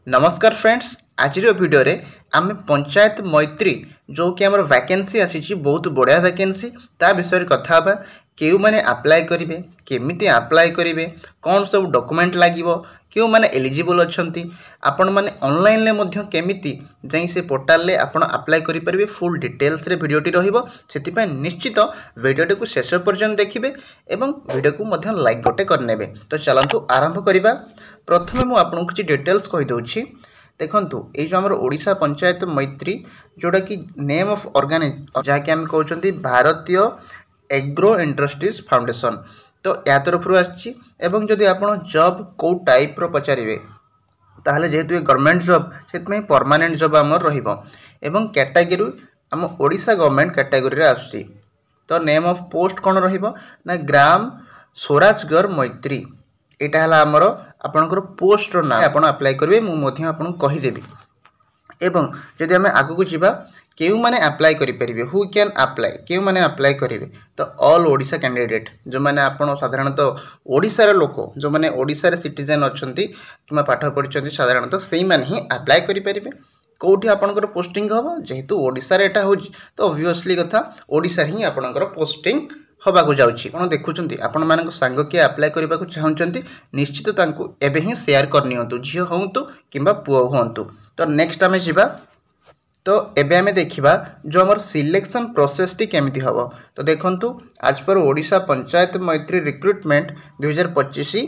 नमस्कार फ्रेंड्स आज वीडियो रे आम पंचायत मैत्री जो कि आम वैकेंसी आसी बहुत बढ़िया वैकेंसी ता विषय कथा बा क्यों मैंने अप्लाई करेंगे केमिति अप्लाई करेंगे कौन सब डॉक्यूमेंट लगे क्यों मैंने एलिजिबल अच्छा आपण मैंने ऑनलाइन ले केमिति जाई से पोर्टाल ले आपण अप्लाई करि परिबे फुल डिटेल्स रे वीडियोटी रहिबो सेति निश्चित वीडियोटी को शेष पर्यंत देखिबे एवं वीडियो को मध्य लाइक गोटे करनेबे। तो चलंतु आरंभ करिबा। प्रथमे मु आपन कुछ डिटेल्स कहि दउछि। देखंतु ए जो हमर ओडिशा पंचायत मैत्री जोड़ा कि नेम ऑफ ऑर्गेनाइज जहाँकि आम कहते भारतीय एग्रो इंडस्ट्रीज फाउंडेशन। तो या तरफ आसछि जदि आपण जॉब को टाइप रो पचारिबे ताहले जेहेतु गवर्नमेंट जॉब से परमानेंट जॉब आमर रहिबो एवं कैटेगरी आम ओडिशा गवर्नमेंट कैटेगरी रे आसछि। तो नेम ऑफ पोस्ट कौन रहिबो ना ग्राम स्वराजगर मैत्री एटा हला हमर आपनकर पोस्ट ना आपण अप्लाई करिवे मु मध्य आपन कहि देबी। एवं जदि हमें आगु को जीवा केउ माने अप्लाई करि परिबे हु कैन अप्लाई केउ माने अप्लाई करिवे तो ऑल ओडिशा कैंडिडेट जो माने आपण साधारणतः ओडिसा रे लोक जो माने ओडिसा रे सिटीजन अछंती किमा पाठ पढिछंती साधारणतः सेही माने ही अप्लाई करि परिबे। कोठी आपनकर पोस्टिंग हबो जेहेतु ओडिसा रे एटा हो तो ऑब्वियसली कथा ओडिसा ही आपनकर पोस्टिंग हवा को जाउछि। आपण देखुछंती आपण मानक संग के अप्लाई करबा को चाहउछंती निश्चित तांको एबे ही शेयर करनियंतु झियो होंतु किंबा पुओ होंतु। तो नेक्स्ट आमे जिबा। तो एबे आमे देखिबा जो हमर सिलेक्शन प्रोसेस टी केमिति हबो। तो देखंतु आज पर ओडिशा पंचायत मैत्री रिक्रुटमेंट 2025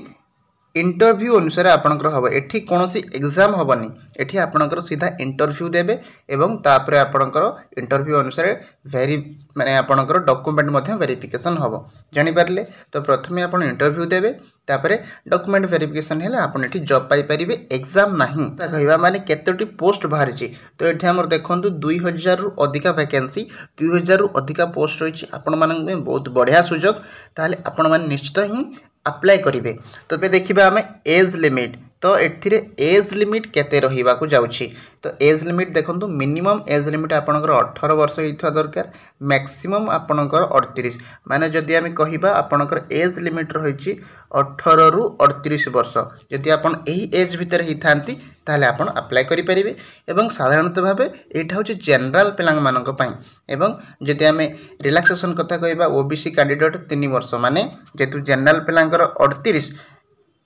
इंटरव्यू अनुसार आपणकर हम एठी कौनसी एग्जाम हेनी एठी आपणकर सीधा इंटरव्यू देबे एवं तापरे आपणकर इंटरव्यू अनुसार वेरी माने आपणकर डॉक्यूमेंट मध्य वेरिफिकेशन हम जानि पारले। तो प्रथमे आपण इंटरव्यू देबे तापरे डॉक्यूमेंट वेरिफिकेशन हेले आपण एठी जॉब पाई परिबे एग्जाम नाही ता कहबा माने केतोटी पोस्ट बाहरिछि। तो एठी हमर देखंतु 2000 रु अधिका वैकेंसी 2000 रु अधिका पोस्ट रहिछि आपण मानन में बहुत बढ़िया सुजोग ताले आपण मान निश्चित ही अप्लाई करेंगे। तो पे देखिए आम एज लिमिट तो एथिरे एज लिमिट केते रहिबा को जाउछि। तो एज लिमिट देखंतु मिनिमम एज लिमिट आपनकर 18 वर्ष होइथवा दरकार मैक्सिमम आपनकर 38 माने जदि आम कहिबा आपनकर एज लिमिट रहिछि 18 रु 38 वर्ष जदि आपन एही एज भीतर ही थांती ताहले आपन अप्लाई करि परिबे। एवं साधारणतः भाबे एटा होछि जनरल पिलांग मानक पई एवं जदि आम रिलैक्सेशन कथा कहिबा ओबीसी कैंडिडेट 3 वर्ष माने जेतु जनरल पिलांगर 38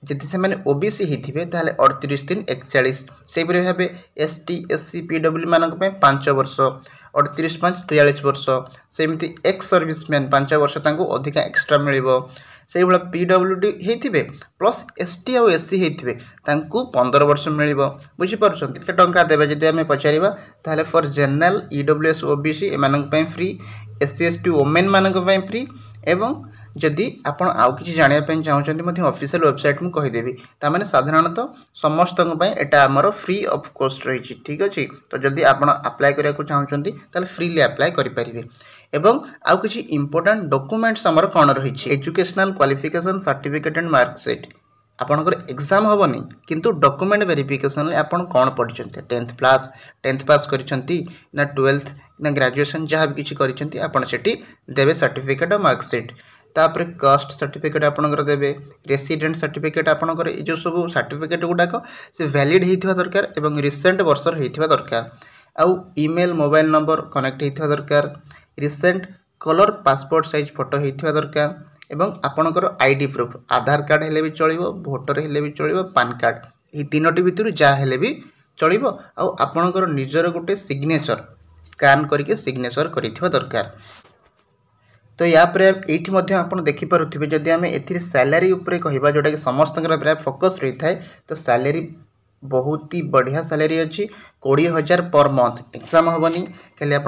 जदि से मैंने ओबीसी ही ताहले 38 3 41 से भाव एसटी एससी पीडब्ल्यू मानक 5 वर्ष 38 5 43 वर्ष सेमती एक्स सर्विसमैन 5 वर्ष तांको अधिका एक्स्ट्रा मिलिबो से भाई पीडब्ल्यूडी होते प्लस एसटी आउ एससी होते 15 वर्ष मिलिबो बुझीपार केते टंका देबे जदि आम पचारिबा ताहले फॉर जनरल ईडब्ल्यूएस ओबीसी एमानक पई फ्री एससी एसटी वोमेन मानक पई फ्री एवं जदि आपण आउ किछि जानिया पय चाहउछन्ती मध्ये ऑफिशियल वेबसाइट मु कहि देबी ता माने साधारणतः समस्त पय एटा हमर फ्री ऑफ कॉस्ट रहिछि। ठीक अछि। तो जदि आपण अप्लाई करिया को चाहउछन्ती ताले फ्रीली अप्लाई करि परिबे। एवं आउ किछि इंपोर्टेंट डॉक्यूमेंट्स हमर कोन रहिछि educational qualification certificate and marksheet आपनकर एग्जाम होबनी किंतु डॉक्यूमेंट वेरिफिकेशन ले आपण कोन पढिछन्ती 10th पास करिछन्ती ना 12th ना ग्रेजुएशन जहाँ भी किछि करिछन्ती आपण सेठी देबे सर्टिफिकेट और मार्कशीट तापर कास्ट सर्टिफिकेट आपनकर देबे रेसिडेंट सर्टिफिकेट आपनकर ए जो सब सर्टिफिकेट गुडाक से वैलिड हेइथवा दरकार एवं रिसेंट वर्षर हेइथवा दरकार आउ ईमेल मोबाइल नंबर कनेक्ट हेइथवा दरकार recent colour passport size photo हेइथवा दरकार एवं आपनकर आईडी प्रूफ आधार कार्ड हेले भी चलिबो वोटर हेले भी चलिबो पान कार्ड ए तीनोटी भितर जा हेले भी चलिबो आउ आपनकर निजर गोटे सिग्नेचर स्कैन करके सिग्नेचर करिथवा दरकार। तो या पर एठी मध्य आपण देखि पारुथिबे जदि आमे एथिरे सैलरी ऊपर कहिबा जोटा कि समस्तकर प्राय फोकस रही थाए तो सैलरी बहुत ही बढ़िया सैलरी अच्छी 20,000 पर मंथ एग्जाम हेनी खाली आप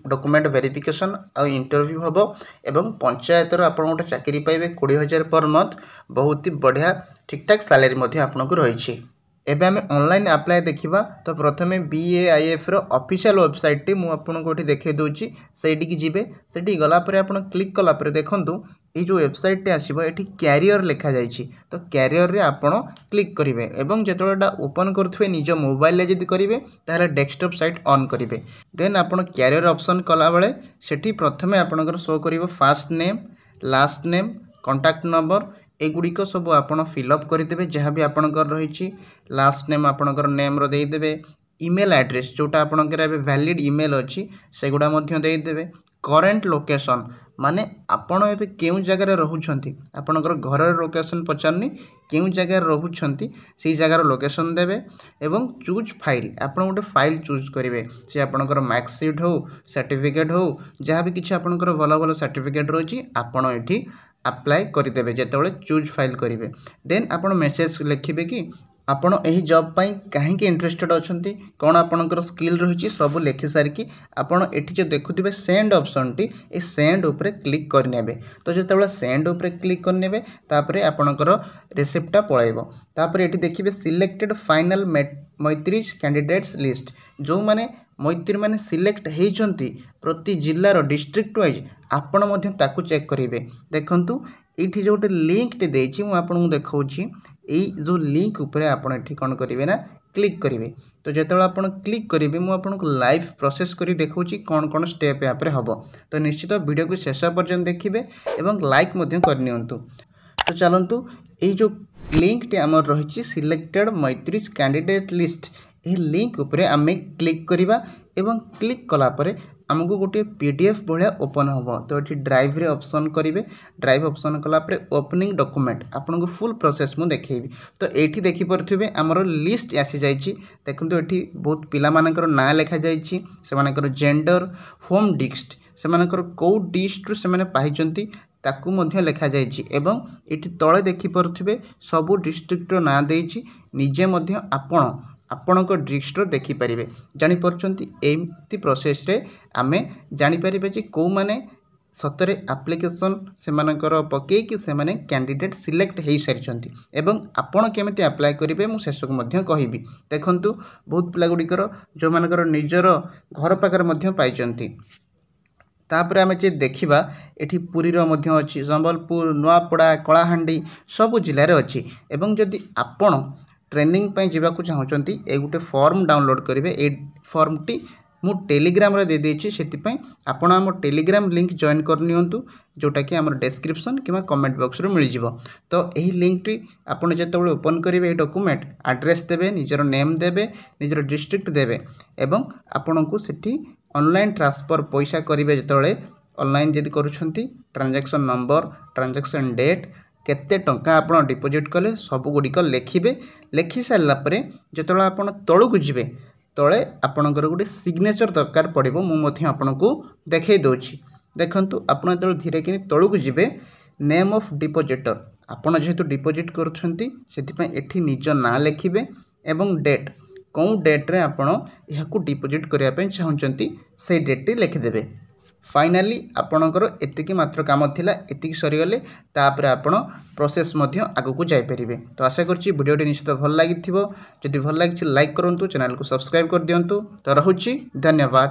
डॉक्यूमेंट वेरिफिकेशन आ इंटरव्यू हम एवं पंचायत आप गोटे चाकरी पाइबे 20,000 पर मंथ बहुत ही बढ़िया ठीक ठाक सैलरी आपको रही। एबे आमे ऑनलाइन अप्लाई देखिबा। तो प्रथमे BAIF रो ऑफिशियल वेबसाइट टी मु आपन कोठी देखे दोची सेठी की जिबे सेठी गला परे आपन क्लिक कला परे देखंतु ए जो वेबसाइट टे आसीबो एठी कैरियर लिखा जाईची। तो कैरियर रे आपन क्लिक करिवे एवं जेतोडा ओपन करथुवे निज मोबाइल ले जदी करिवे ताले डेस्कटॉप साइट ऑन करिवे देन आपन कैरियर ऑप्शन कला बेले सेठी प्रथमे आपनकर शो करिवो first name last name contact number एगुड़िक सब आपण फिलअप करदे जहाँ भी आपणकर रही लास्ट नेम आपणकर नेम देदेवे ईमेल एड्रेस जोटा आपणकर वैलिड ईमेल अच्छी सेगुड़ा देदेवे करेन्ट लोकेशन माने आपण एबे केउ जगह रहउछंती आपणकर घर लोकेशन पचारनी केउ जगह रहउछंती से जगार लोकेशन देवे एवं चूज फाइल आपण गोटे फाइल चूज करेंगे सी आपणकर मार्कशीट हो सर्टिफिकेट हो जहाँ भी किसी आपणकर भल भल सर्टिफिकेट रही आपण एठी अप्लाई करदेवे जेतबेले चूज फाइल करेंगे देन आपण मेसेज लिखिबे कि आपण एही जॉब पाई कहीं इंटरेस्टेड अछंती कौन आपणकर स्किल रही सब लिखि सारिकी आपण एठी जो देखुथिबे सेंड ऑप्शन टी ए सेंड ऊपर क्लिक करनेबे तो जेतबेले सेंड ऊपर क्लिक करनेबे तापरे आपणकर रिसिप्टटा पळाइबो तापरे एठी देखिबे सिलेक्टेड फाइनल मैत्री कैंडिडेट्स लिस्ट जो माने मैत्री माने सिलेक्ट हेइचंती प्रति जिल्लार डिस्ट्रिक्ट वाइज आपण मध्य ताकू चेक करिवे देखंतु एठी जो गोटे लिंक टे देछि मु आपनकु देखाउछि एई जो लिंक ऊपर आपण एठी कोन करिवे ना क्लिक करिवे तो जेतबेले आपण क्लिक करिवे मु आपनकु लाइव प्रोसेस करी देखाउछि कोन कोन स्टेप या पर हबो तो निश्चित वीडियो को शेष पर्यंत देखिबे एवं लाइक मध्य करनियंतु तो चलंतु एई जो लिंक टे हमर रहिछि सिलेक्टेड मैत्री कैंडिडेट लिस्ट ए लिंक ऊपर आमे क्लिक करिबा एवं क्लिक कला परे आमको गोटे पीडीएफ भाया ओपन हम तो ये ड्राइव रे ऑप्शन करेंगे ड्राइव ऑप्शन कलापर ओपनिंग डॉक्यूमेंट आपन को फुल प्रोसेस मु देखेबी तो ये देखिपे आमर लिस्ट आसी जाइए देखो ये बहुत पिला मानकर ना लिखा जाइए से जेंडर होम डिस्ट्रिक्ट से कौ डिस्ट्रिक्ट से पाइचंती ताकू मध्य लिखा जाइए एवं ये तले देखिपे सबू डिस्ट्रिक्टर ना देइछि निजे मध्य आपण डिस्ट्रिक्ट देखिपारे जानीपरचंती एमती प्रोसेस रे आमे जानीपारे जे कौ माने सतरे एप्लिकेशन से पकईकि से कैंडिडेट सिलेक्ट हो सारी एवं आपण केमिति अप्लाई करेंगे मुझे शेष को कहबी देखंतु बहुत पिला गुड़िकर जो मानकर निजर घर पाखे पाइचंती तापर आमे जे देखिबा एठी पुरीर मध्य अछि संबलपुर नुआपड़ा कलाहांडी सबु जिले रे अछि एवं जदि आपण ट्रेनिंग पे जावाक चाहूँगी ए गोटे फॉर्म डाउनलोड करेंगे ए फॉर्म टी मु टेलीग्राम रे दे देछि सेतिपई आपण आम टेलीग्राम लिंक जॉइन करनियंतु जोटा कि आम डिस्क्रिप्शन कि कमेंट बॉक्स रे मिल जिवो तो यही लिंक टी आपण जेतबेले ओपन करेंगे ये डॉक्यूमेंट एड्रेस देवे निजर नेम देवे निजर डिस्ट्रिक्ट देवे एवं आपण को सेठी ऑनलाइन ट्रांसफर पैसा करेंगे जेतबेले ऑनलाइन जदि करूछंती ट्रांजैक्शन नंबर ट्रांजैक्शन डेट केते टंका आपण डिपोजिट कले सब गुड़िक लिखिबे लिखि सारा पर जितेबाला आप तलू जीवे तले आपणकर गोटे सिग्नेचर दरकार पड़ो मुझे आपन को देखई दूची देखंतु आपण जो धीरे कि तलू जीवे नेम ऑफ डिपोजिटर आपण जेहेतु डिपोजिट करुछंती सेतिपई एठी निज ना लिखिबे एवं डेट कौ डेट रे आपण यहाकू डिपोजिट करिया पे चाहूचंती से डेट टी लिखिदेबे फाइनाली आपणकर एतिकी मात्र काम थिला एतिकी सरीगले तापर आपण प्रोसेस मध्य आगु को जाई परिबे तो आशा करछि वीडियोटी निश्चित भल लागिथिबो जदि भल लागिछि लाइक करंतु चैनल को सब्सक्राइब कर दियंतु तो रहुछि धन्यवाद।